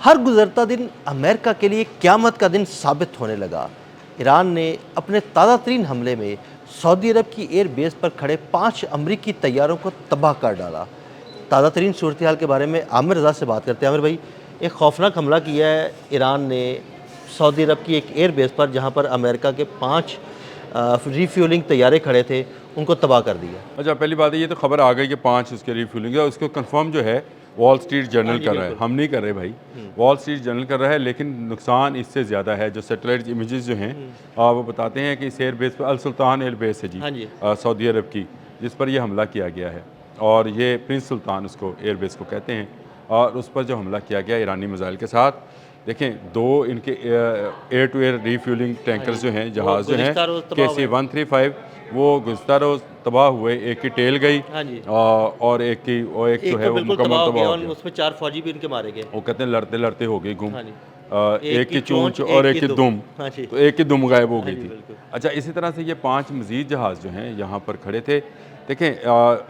हर गुजरता दिन अमेरिका के लिए क़यामत का दिन साबित होने लगा। ईरान ने अपने ताज़ा तरीन हमले में सऊदी अरब की एयर बेस पर खड़े 5 अमरीकी तैयारों को तबाह कर डाला। ताज़ा तरीन सूरत हाल के बारे में आमिर रज़ा से बात करते हैं। आमिर भाई, एक खौफनाक हमला किया है ईरान ने सऊदी अरब की एक एयर बेस पर, जहाँ पर अमेरिका के 5 रीफ्यूलिंग तैयारे खड़े थे, उनको तबाह कर दिया। अच्छा, पहली बात है, ये तो खबर आ गई कि 5 उसके रीफ्यूलिंग है। उसको कंफर्म जो है वॉल स्ट्रीट जर्नल कर रहा है, हम नहीं कर रहे भाई। वॉल स्ट्रीट जर्नल कर रहा है, लेकिन नुकसान इससे ज़्यादा है। जो सैटेलाइट इमेजेस जो हैं वो बताते हैं कि इस एयर बेस पर, अल सुल्तान एयर बेस है जी, सऊदी अरब की, जिस पर यह हमला किया गया है। और ये प्रिंस सुल्तान उसको एयर बेस को कहते हैं। और उस पर जो हमला किया गया ईरानी मिसाइल के साथ, देखें, 2 इनके air to air refuelling tankers जो हैं, जहाज़ जो हैं KC-135, वो गुज़श्ता रोज़ तबाह हुए। एक की टेल गई और एक जो है वो मुकम्मल तबाह हो गया। उसमें 4 फौजी भी इनके मारे गए। वो कहते हैं लड़ते लड़ते हो गई गुम। एक की चोंच और एक की दुम, तो एक की दुम गायब हो गई थी। अच्छा, इसी तरह से ये 5 मज़ीद जहाज़ जो हैं यहाँ पर खड़े थे। देखें,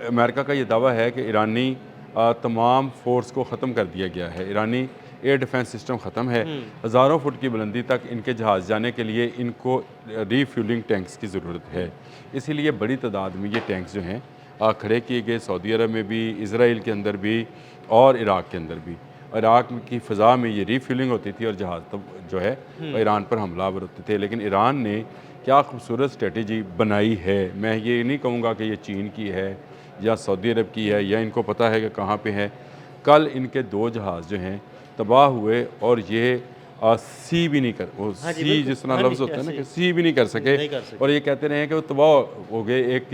अमेरिका का ये दावा है कि ईरानी तमाम फोर्स को ख़त्म कर दिया गया है। ईरानी एयर डिफेंस सिस्टम ख़त्म है। हज़ारों फुट की बुलंदी तक इनके जहाज़ जाने के लिए इनको रीफ्यूलिंग टैंक्स की ज़रूरत है। इसीलिए बड़ी तादाद में ये टैंक्स जो हैं खड़े किए गए, सऊदी अरब में भी, इसराइल के अंदर भी और इराक़ के अंदर भी। इराक़ की फ़ज़ा में ये रीफ्यूलिंग होती थी और जहाज़ तो जो है ईरान पर हमलावर होते थे। लेकिन ईरान ने क्या खूबसूरत स्ट्रेटजी बनाई है। मैं ये नहीं कहूँगा कि ये चीन की है या सऊदी अरब की है या इनको पता है कि कहाँ पे है। कल इनके 2 जहाज़ जो हैं तबाह हुए और ये सी भी नहीं कर, वो सी जिस तरह लफ्ज़ होता है ना कि सी भी नहीं कर सके। और ये कहते रहे कि वो तबाह हो गए। एक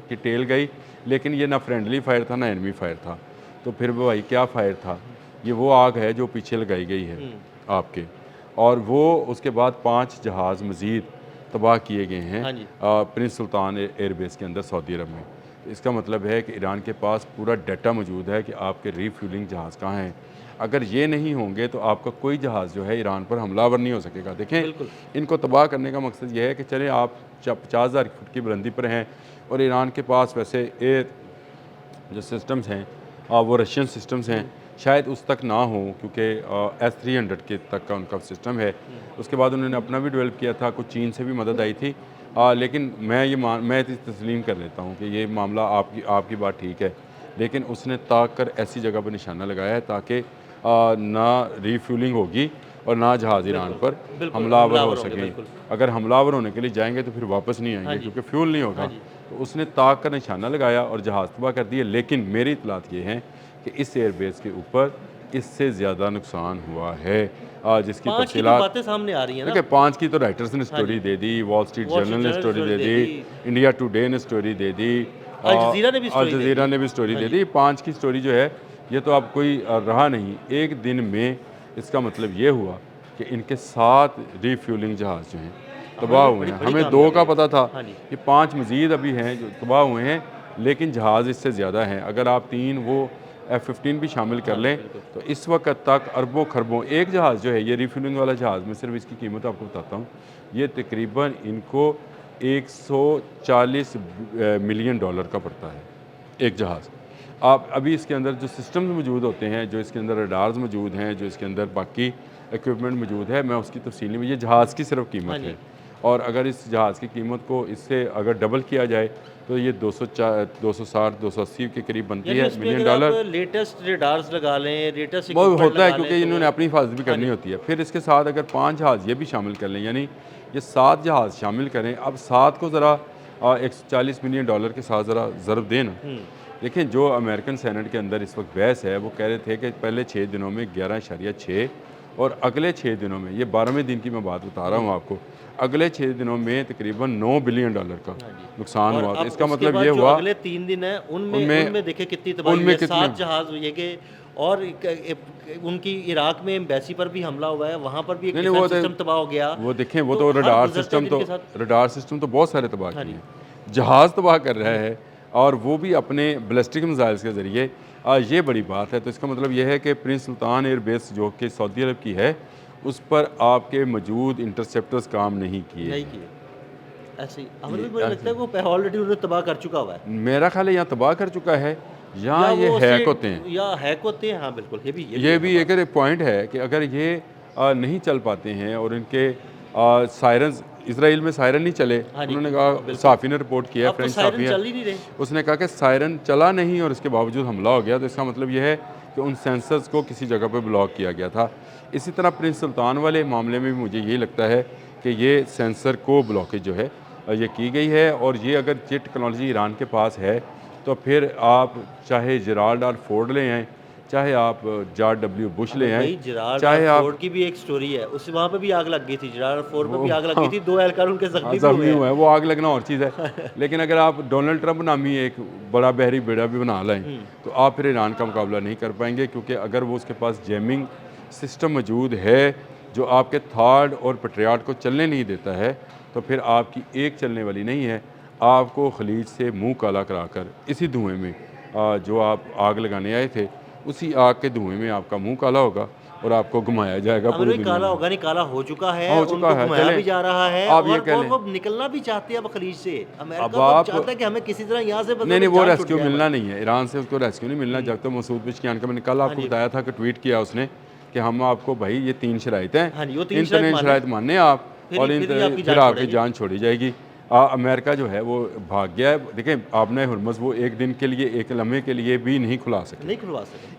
की टेल गई, लेकिन ये ना फ्रेंडली फायर था ना एनमी फायर था। तो फिर भाई क्या फायर था? ये वो आग है जो पीछे लगाई गई है आपके। और वो उसके बाद 5 जहाज़ मज़ीद तबाह किए गए हैं प्रिंस सुल्तान एयरबेस के अंदर सऊदी अरब में। तो इसका मतलब है कि ईरान के पास पूरा डाटा मौजूद है कि आपके रीफ्यूलिंग जहाज़ कहाँ हैं। अगर ये नहीं होंगे तो आपका कोई जहाज़ जो है ईरान पर हमलावर नहीं हो सकेगा। देखें, इनको तबाह करने का मकसद ये है कि चले आप 50,000 फुट की बुलंदी पर हैं और ईरान के पास वैसे एयर जो सिस्टम्स हैं वो रशियन सिस्टम्स हैं, शायद उस तक ना हो, क्योंकि S-300 के तक का उनका सिस्टम है। उसके बाद उन्होंने अपना भी डेवलप किया था, कुछ चीन से भी मदद आई थी। लेकिन मैं तस्लीम कर लेता हूँ कि ये मामला आपकी बात ठीक है, लेकिन उसने ताक कर ऐसी जगह पर निशाना लगाया है ताकि ना रीफ्यूलिंग होगी और ना जहाज़ ईरान पर हमलावर हो सकें। अगर हमलावर होने के लिए जाएंगे तो फिर वापस नहीं आएंगे, क्योंकि फ्यूल नहीं होगा। तो उसने ताक का निशाना लगाया और जहाज़ तबाह कर दिए। लेकिन मेरी इतलात ये हैं कि इस एयरबेस के ऊपर इससे ज़्यादा नुकसान हुआ है, जिसकी तफसीलात बातें सामने आ रही हैं ना। देखिए, 5 की तो राइटर्स ने स्टोरी दे दी, वॉल स्ट्रीट जर्नल ने स्टोरी दे दी, इंडिया टुडे ने स्टोरी दे दी, अल जज़ीरा ने भी स्टोरी दे दी। 5 की स्टोरी जो है ये तो अब कोई रहा नहीं। एक दिन में इसका मतलब ये हुआ कि इनके 7 रीफ्यूलिंग जहाज़ जो हैं तबाह हुए हैं। हमें 2 का पता था, कि 5 मज़ीद अभी हैं जो तबाह हुए हैं, लेकिन जहाज़ इससे ज़्यादा हैं। अगर आप 3 वो F-15 भी शामिल कर लें तो इस वक्त तक अरबों खरबों, एक जहाज़ जो है ये रीफ्यूलिंग वाला जहाज़, मैं सिर्फ इसकी कीमत आपको बताता हूँ, ये तकरीबन इनको $140 मिलियन का पड़ता है एक जहाज़। आप अभी इसके अंदर जो सिस्टम मौजूद होते हैं, जो इसके अंदर रडार्स मौजूद हैं, जो इसके अंदर बाकी इक्विपमेंट मौजूद है, मैं उसकी तफसील में, ये जहाज़ की सिर्फ कीमत है। और अगर इस जहाज़ की कीमत को इससे अगर डबल किया जाए तो ये 260-280 के करीब बनती है मिलियन डॉलर। लेटेस्ट रडार्स लगा लें, लेटेस्ट वो होता है, क्योंकि इन्होंने अपनी हिफाजत भी करनी होती है। फिर इसके साथ अगर 5 जहाज़ ये भी शामिल कर लें, यानी ये 7 जहाज़ शामिल करें। अब 7 को ज़रा $140 मिलियन के साथ ज़रा ज़रब दें ना। देखिए, जो अमेरिकन सेनेट के अंदर इस वक्त बहस है, वो कह रहे थे कि पहले 6 दिनों में 11.6 और अगले 6 दिनों में, ये 12वें दिन की मैं बात बता रहा हूँ आपको, अगले 6 दिनों में तकरीबन $9 बिलियन का नुकसान हुआ। तो इसका मतलब ये हुआ अगले 3 दिन है उनमें देखिए कितनी तबाही है। 7 जहाज़ ये के, और उनकी इराक में एम्बेसी पर भी हमला हुआ है, वहाँ पर भी एक डिफेंस सिस्टम तबाह हो गया। वो देखें, वो तो रडार सिस्टम तो बहुत सारे तबाह किए हैं, जहाज़ तबाह कर रहा है, और वो भी अपने बैलिस्टिक मिसाइल्स के ज़रिए। ये बड़ी बात है। तो इसका मतलब यह है कि प्रिंस सुल्तान एयरबेस जो कि सऊदी अरब की है, उस पर आपके मौजूद इंटरसेप्टर्स काम नहीं किए। ऐसे ही हमें भी मुझे लगता है वो ऑलरेडी उन्हें तबाह कर चुका हुआ है। मेरा ख्याल है यहाँ तबाह कर चुका है। यहाँ ये हैक होते हैं, या हैक होते हैं। हाँ बिल्कुल, ये भी एक पॉइंट है कि अगर ये नहीं चल पाते हैं और इनके सायरन, इसराइल में सायरन नहीं चले, उन्होंने कहा, साफ़ी ने रिपोर्ट किया, फ्रेंच साफ़ी है, उसने कहा कि सायरन चला नहीं और इसके बावजूद हमला हो गया, तो इसका मतलब यह है कि उन सेंसर्स को किसी जगह पे ब्लॉक किया गया था। इसी तरह प्रिंस सुल्तान वाले मामले में भी मुझे यही लगता है कि ये सेंसर को ब्लॉकेज जो है ये की गई है, और ये अगर ये टेक्नोलॉजी ईरान के पास है तो फिर आप चाहे जेराल्ड आर फोर्ड ले आएँ, चाहे आप जॉर्ज डब्ल्यू बुश ले आएँ, चाहे आप फोर्ड की भी एक स्टोरी है, उस वहाँ पे भी आग लग गई थी, जेराल्ड फोर्ड पे भी आग लग गई थी, 2 एहलकार उनके जख्मी हुए हैं। वो आग लगना और चीज़ है लेकिन अगर आप डोनाल्ड ट्रंप नामी एक बड़ा बहरी बेड़ा भी बना लाएं तो आप फिर ईरान का मुकाबला नहीं कर पाएंगे, क्योंकि अगर वो उसके पास जैमिंग सिस्टम मौजूद है जो आपके थर्ड और पेट्रियाट को चलने नहीं देता है, तो फिर आपकी एक चलने वाली नहीं है। आपको खलीज से मुंह काला कराकर इसी धुएं में जो आप आग लगाने आए थे, उसी आग के धुएं में आपका मुंह काला होगा और आपको घुमाया जाएगा पूरी दुनिया काला में। होगा नहीं, काला हो चुका है, हो चुका है, घुमाया भी जा रहा है, आप और ये कह लें, वो निकलना भी चाहते हैं अब खलीज से। अमेरिका अब तो आप चाहता है कि हमें किसी तरह यहाँ से नहीं, वो रेस्क्यू मिलना नहीं है, ईरान से उसको रेस्क्यू नहीं मिलना। जब तक मसूद पेज़ेश्कियान का मैंने कल आपको बताया था कि ट्वीट किया उसने कि हम आपको, भाई ये 3 शराइत हैं, इन 3 शराइत मानने आप और फिर आपकी जान छोड़ी जाएगी। अमेरिका जो है वो भाग गया है। देखें, आपने हुर्मुज़ वो एक दिन के लिए, एक लम्हे के लिए भी नहीं खुलवा सके,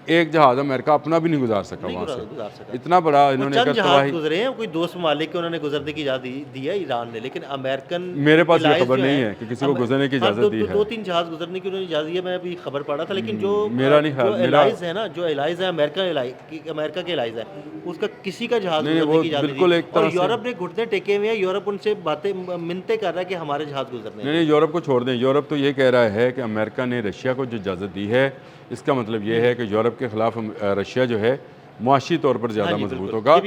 एक जहाज़ अमेरिका अपना भी नहीं गुजार सका वहाँ से। इतना बड़ा इन्होंने गुजरे हैं, कोई 2 ममालिक के उन्होंने गुजरने की इजाज़त दी है ईरान ने, लेकिन अमेरिकन, मेरे पास ये खबर नहीं है कि किसी को गुजरने की इजाज़त दी है। 2-3 जहाज़ गुजरने की उन्होंने इजाज़त दी है, मैं अभी खबर पढ़ा था। लेकिन जो मेरा नहीं ख्याल, एलाइज़ है ना, जो एलाइज़ है अमेरिका के एलाइज़ है, उसका किसी का जहाज़ गुजरने की इजाज़त नहीं दी। और यूरोप ने घुटने टेके हुए हैं, यूरोप उनसे बातें मिन्नतें कर रहा है कि हमारे जहाज़ गुजरने। नहीं, यूरोप को छोड़ दें। यूरोप तो ये कह रहा है कि अमेरिका ने रशिया को जो इजाज़त दी है, इसका मतलब ये है कि यूरोप के ख़िलाफ़ रशिया जो है मुआशी तौर पर ज़्यादा मजबूत होगा।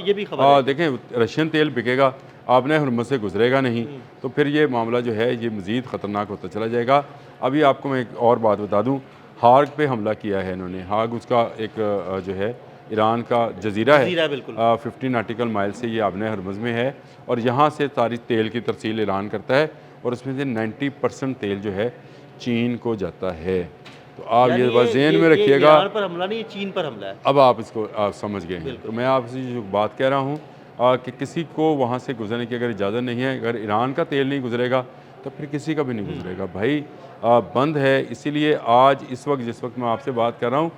देखें, रशियन तेल बिकेगा, आपने हुर्मुज़ से गुजरेगा नहीं, तो फिर ये मामला जो है ये मज़ीद ख़तरनाक होता चला जाएगा। अभी आपको मैं एक और बात बता दूँ, हाग पे हमला किया है इन्होंने। हाग उसका एक जो है ईरान का जजीरा है, 15 नाटिकल माइल से ये आबने हुर्मुज़ में है, और यहाँ से सारी तेल की तरसील ईरान करता है, और उसमें से 90% तेल जो है चीन को जाता है। तो आप ये बात ज़हन में रखिएगा। ईरान पर हमला नहीं, चीन पर हमला है। अब आप इसको समझ गए हैं। तो मैं आपसे जो बात कह रहा हूँ कि किसी को वहाँ से गुजरने की अगर इजाज़त नहीं है, अगर ईरान का तेल नहीं गुजरेगा तो फिर किसी का भी नहीं गुजरेगा। भाई बंद है। इसीलिए आज इस वक्त, जिस वक्त मैं आपसे बात कर रहा हूँ,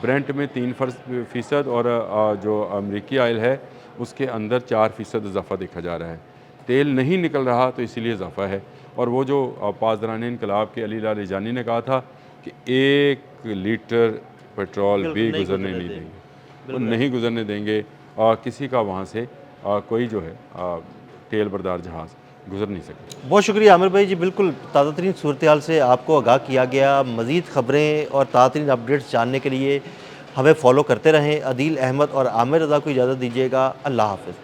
ब्रेंट में 3% और जो अमरीकी आयल है उसके अंदर 4% इजाफा देखा जा रहा है। तेल नहीं निकल रहा तो इसीलिए इजाफा है। और वो जो पासदारान इनकलाब के अली लाल रिजानी ने कहा था कि 1 लीटर पेट्रोल भी गुजरने नहीं देंगे, वो नहीं गुजरने देंगे, किसी का वहाँ से कोई जो है तेल बरदार जहाज़ गुजर नहीं सकते। बहुत शुक्रिया आमिर भाई जी, बिल्कुल ताज़ा तरीन सूरत हाल से आपको आगाह किया गया। मज़ीद ख़बरें और ताज़ा तरीन अपडेट्स जानने के लिए हमें फॉलो करते रहें। अदील अहमद और आमिर रज़ा को इजाज़त दीजिएगा। अल्लाह हाफ़िज़।